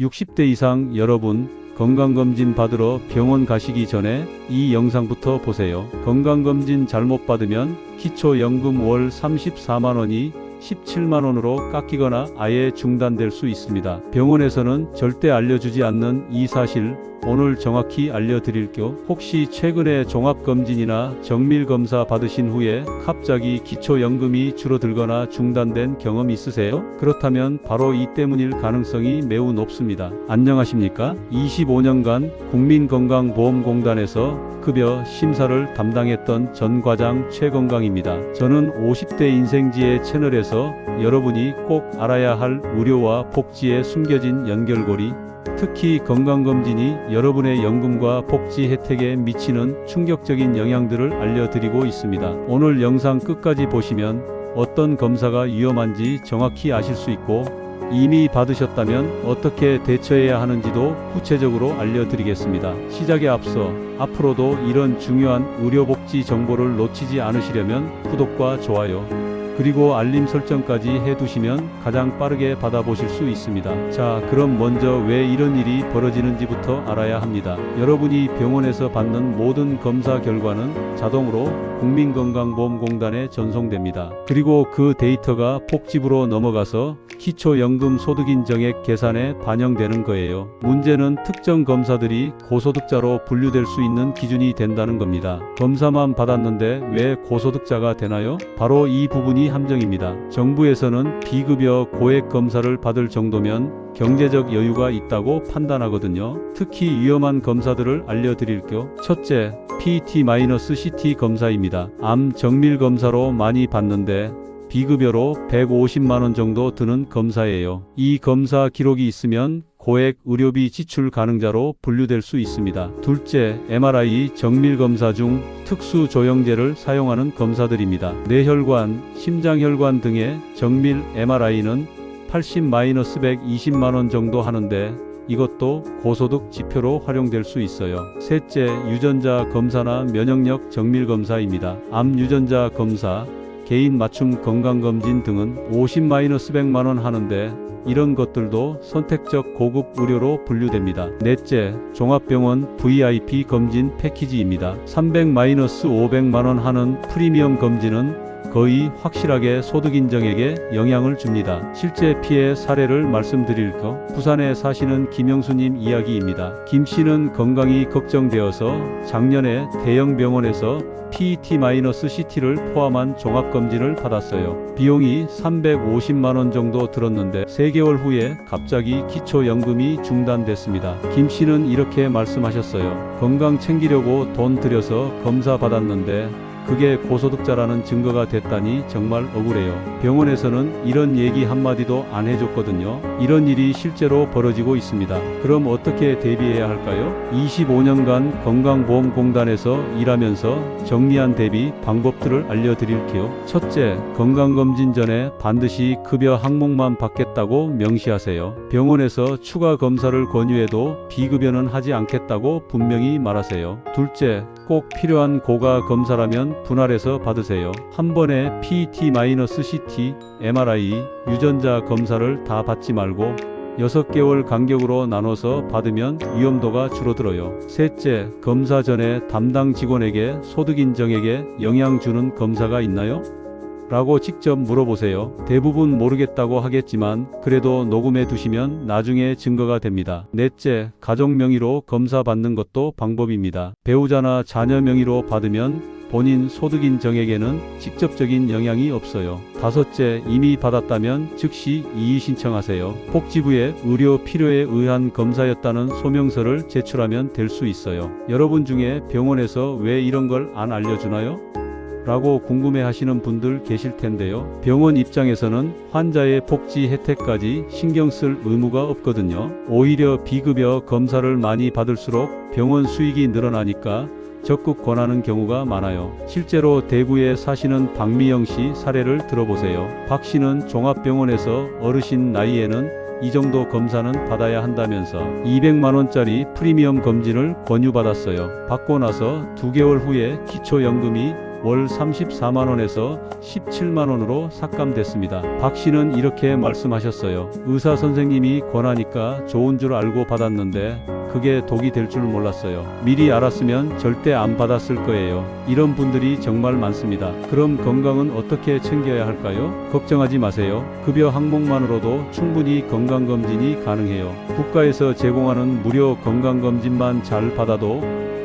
60대 이상 여러분, 건강검진 받으러 병원 가시기 전에 이 영상부터 보세요. 건강검진 잘못 받으면 기초연금 월 34만원이 17만원으로 깎이거나 아예 중단될 수 있습니다. 병원에서는 절대 알려주지 않는 이 사실 오늘 정확히 알려드릴게요. 혹시 최근에 종합검진이나 정밀검사 받으신 후에 갑자기 기초연금이 줄어들거나 중단된 경험 있으세요? 그렇다면 바로 이 때문일 가능성이 매우 높습니다. 안녕하십니까? 25년간 국민건강보험공단에서 급여 심사를 담당했던 전 과장 최건강입니다. 저는 50대 인생지혜 채널에서 여러분이 꼭 알아야 할 의료와 복지의 숨겨진 연결고리, 특히 건강검진이 여러분의 연금과 복지 혜택에 미치는 충격적인 영향들을 알려드리고 있습니다. 오늘 영상 끝까지 보시면 어떤 검사가 위험한지 정확히 아실 수 있고, 이미 받으셨다면 어떻게 대처해야 하는지도 구체적으로 알려드리겠습니다. 시작에 앞서 앞으로도 이런 중요한 의료복지 정보를 놓치지 않으시려면 구독과 좋아요, 그리고 알림 설정까지 해두시면 가장 빠르게 받아보실 수 있습니다. 자, 그럼 먼저 왜 이런 일이 벌어지는지부터 알아야 합니다. 여러분이 병원에서 받는 모든 검사 결과는 자동으로 국민건강보험공단에 전송됩니다. 그리고 그 데이터가 복지부로 넘어가서 기초연금 소득인정액 계산에 반영되는 거예요. 문제는 특정 검사들이 고소득자로 분류될 수 있는 기준이 된다는 겁니다. 검사만 받았는데 왜 고소득자가 되나요? 바로 이 부분이 함정입니다. 정부에서는 비급여 고액 검사를 받을 정도면 경제적 여유가 있다고 판단하거든요. 특히 위험한 검사들을 알려드릴게요. 첫째, PET-CT 검사입니다. 암 정밀 검사로 많이 받는데 비급여로 150만원 정도 드는 검사예요. 이 검사 기록이 있으면 고액 의료비 지출 가능자로 분류될 수 있습니다. 둘째, MRI 정밀검사 중 특수조영제를 사용하는 검사들입니다. 뇌혈관, 심장혈관 등의 정밀 MRI는 80-120만원 정도 하는데 이것도 고소득 지표로 활용될 수 있어요. 셋째, 유전자 검사나 면역력 정밀검사입니다. 암 유전자 검사, 개인 맞춤 건강검진 등은 50-100만원 하는데 이런 것들도 선택적 고급 의료로 분류됩니다. 넷째, 종합병원 VIP 검진 패키지입니다. 300-500만원 하는 프리미엄 검진은 거의 확실하게 소득인정액에 영향을 줍니다. 실제 피해 사례를 말씀드릴까? 부산에 사시는 김영수님 이야기입니다. 김 씨는 건강이 걱정되어서 작년에 대형 병원에서 PET-CT를 포함한 종합검진을 받았어요. 비용이 350만원 정도 들었는데 3개월 후에 갑자기 기초연금이 중단됐습니다. 김 씨는 이렇게 말씀하셨어요. 건강 챙기려고 돈 들여서 검사 받았는데 그게 고소득자라는 증거가 됐다니 정말 억울해요. 병원에서는 이런 얘기 한마디도 안 해줬거든요. 이런 일이 실제로 벌어지고 있습니다. 그럼 어떻게 대비해야 할까요? 25년간 건강보험공단에서 일하면서 정리한 대비 방법들을 알려드릴게요. 첫째, 건강검진 전에 반드시 급여 항목만 받겠다고 명시하세요. 병원에서 추가 검사를 권유해도 비급여는 하지 않겠다고 분명히 말하세요. 둘째, 꼭 필요한 고가 검사라면 분할해서 받으세요. 한 번에 PET-CT, MRI, 유전자 검사를 다 받지 말고 6개월 간격으로 나눠서 받으면 위험도가 줄어들어요. 셋째, 검사 전에 담당 직원에게 소득인정액에 영향 주는 검사가 있나요? 라고 직접 물어보세요. 대부분 모르겠다고 하겠지만 그래도 녹음해 두시면 나중에 증거가 됩니다. 넷째, 가족 명의로 검사 받는 것도 방법입니다. 배우자나 자녀 명의로 받으면 본인 소득인정액에는 직접적인 영향이 없어요. 다섯째, 이미 받았다면 즉시 이의 신청하세요. 복지부에 의료 필요에 의한 검사였다는 소명서를 제출하면 될 수 있어요. 여러분 중에 병원에서 왜 이런 걸 안 알려주나요? 라고 궁금해 하시는 분들 계실 텐데요. 병원 입장에서는 환자의 복지 혜택까지 신경 쓸 의무가 없거든요. 오히려 비급여 검사를 많이 받을수록 병원 수익이 늘어나니까 적극 권하는 경우가 많아요. 실제로 대구에 사시는 박미영 씨 사례를 들어보세요. 박 씨는 종합병원에서 어르신 나이에는 이 정도 검사는 받아야 한다면서 200만원짜리 프리미엄 검진을 권유받았어요. 받고 나서 2개월 후에 기초연금이 월 34만원에서 17만원으로 삭감됐습니다. 박 씨는 이렇게 말씀하셨어요. 의사 선생님이 권하니까 좋은 줄 알고 받았는데 그게 독이 될 줄 몰랐어요. 미리 알았으면 절대 안 받았을 거예요. 이런 분들이 정말 많습니다. 그럼 건강은 어떻게 챙겨야 할까요? 걱정하지 마세요. 급여 항목만으로도 충분히 건강검진이 가능해요. 국가에서 제공하는 무료 건강검진만 잘 받아도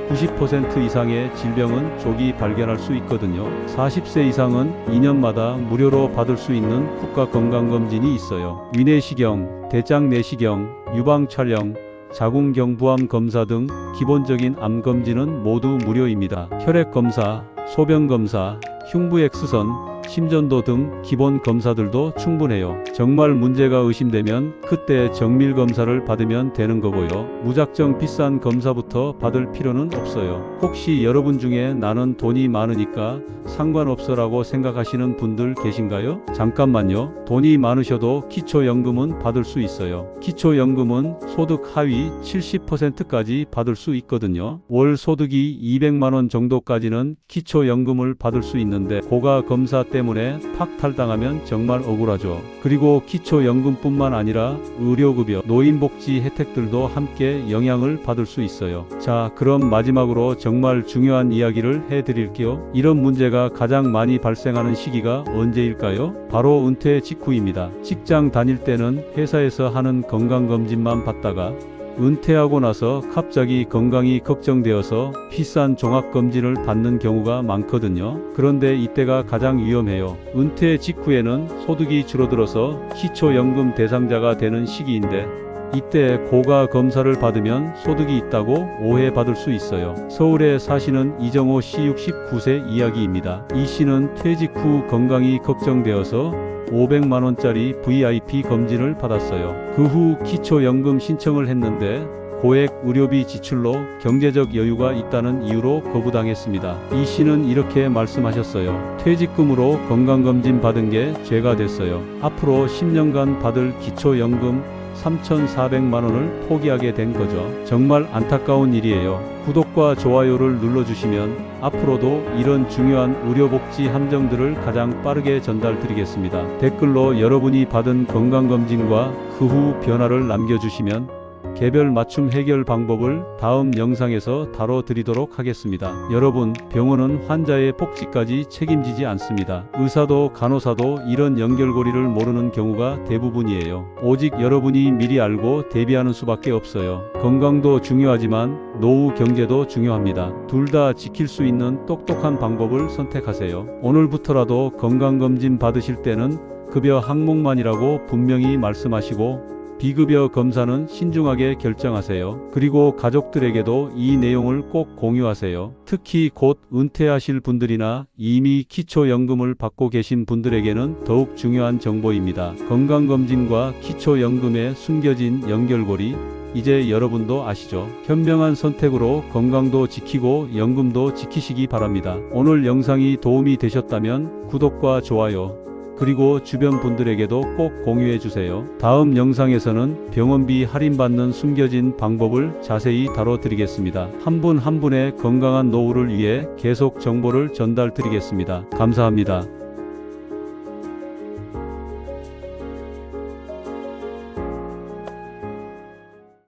90% 이상의 질병은 조기 발견할 수 있거든요. 40세 이상은 2년마다 무료로 받을 수 있는 국가건강검진이 있어요. 위내시경, 대장내시경, 유방촬영, 자궁경부암 검사 등 기본적인 암 검진은 모두 무료입니다. 혈액검사, 소변검사, 흉부 X선, 심전도 등 기본 검사들도 충분해요. 정말 문제가 의심되면 그때 정밀 검사를 받으면 되는 거고요. 무작정 비싼 검사부터 받을 필요는 없어요. 혹시 여러분 중에 나는 돈이 많으니까 상관없어라고 생각하시는 분들 계신가요? 잠깐만요. 돈이 많으셔도 기초연금은 받을 수 있어요. 기초연금은 소득 하위 70%까지 받을 수 있거든요. 월 소득이 200만원 정도까지는 기초연금을 받을 수 있는데 고가 검사 때문에 팍탈당하면 정말 억울하죠. 그리고 기초연금뿐만 아니라 의료급여, 노인복지 혜택들도 함께 영향을 받을 수 있어요. 자, 그럼 마지막으로 정말 중요한 이야기를 해드릴게요. 이런 문제가 가장 많이 발생하는 시기가 언제일까요? 바로 은퇴 직후입니다. 직장 다닐 때는 회사에서 하는 건강검진만 받다가 은퇴하고 나서 갑자기 건강이 걱정되어서 비싼 종합검진을 받는 경우가 많거든요. 그런데 이때가 가장 위험해요. 은퇴 직후에는 소득이 줄어들어서 기초연금 대상자가 되는 시기인데 이때 고가 검사를 받으면 소득이 있다고 오해받을 수 있어요. 서울에 사시는 이정호 씨 69세 이야기입니다. 이 씨는 퇴직 후 건강이 걱정되어서 500만원짜리 VIP 검진을 받았어요. 그 후 기초연금 신청을 했는데 고액 의료비 지출로 경제적 여유가 있다는 이유로 거부당했습니다. 이 씨는 이렇게 말씀하셨어요. 퇴직금으로 건강검진 받은 게 죄가 됐어요. 앞으로 10년간 받을 기초연금 3,400만원을 포기하게 된 거죠. 정말 안타까운 일이에요. 구독과 좋아요를 눌러주시면 앞으로도 이런 중요한 의료복지 함정들을 가장 빠르게 전달드리겠습니다. 댓글로 여러분이 받은 건강검진과 그 후 변화를 남겨주시면 개별 맞춤 해결 방법을 다음 영상에서 다뤄드리도록 하겠습니다. 여러분, 병원은 환자의 복지까지 책임지지 않습니다. 의사도 간호사도 이런 연결고리를 모르는 경우가 대부분이에요. 오직 여러분이 미리 알고 대비하는 수밖에 없어요. 건강도 중요하지만 노후 경제도 중요합니다. 둘 다 지킬 수 있는 똑똑한 방법을 선택하세요. 오늘부터라도 건강검진 받으실 때는 급여 항목만이라고 분명히 말씀하시고 비급여 검사는 신중하게 결정하세요. 그리고 가족들에게도 이 내용을 꼭 공유하세요. 특히 곧 은퇴하실 분들이나 이미 기초연금을 받고 계신 분들에게는 더욱 중요한 정보입니다. 건강검진과 기초연금의 숨겨진 연결고리, 이제 여러분도 아시죠? 현명한 선택으로 건강도 지키고 연금도 지키시기 바랍니다. 오늘 영상이 도움이 되셨다면 구독과 좋아요, 그리고 주변 분들에게도 꼭 공유해 주세요. 다음 영상에서는 병원비 할인받는 숨겨진 방법을 자세히 다뤄드리겠습니다. 한 분 한 분의 건강한 노후를 위해 계속 정보를 전달드리겠습니다. 감사합니다.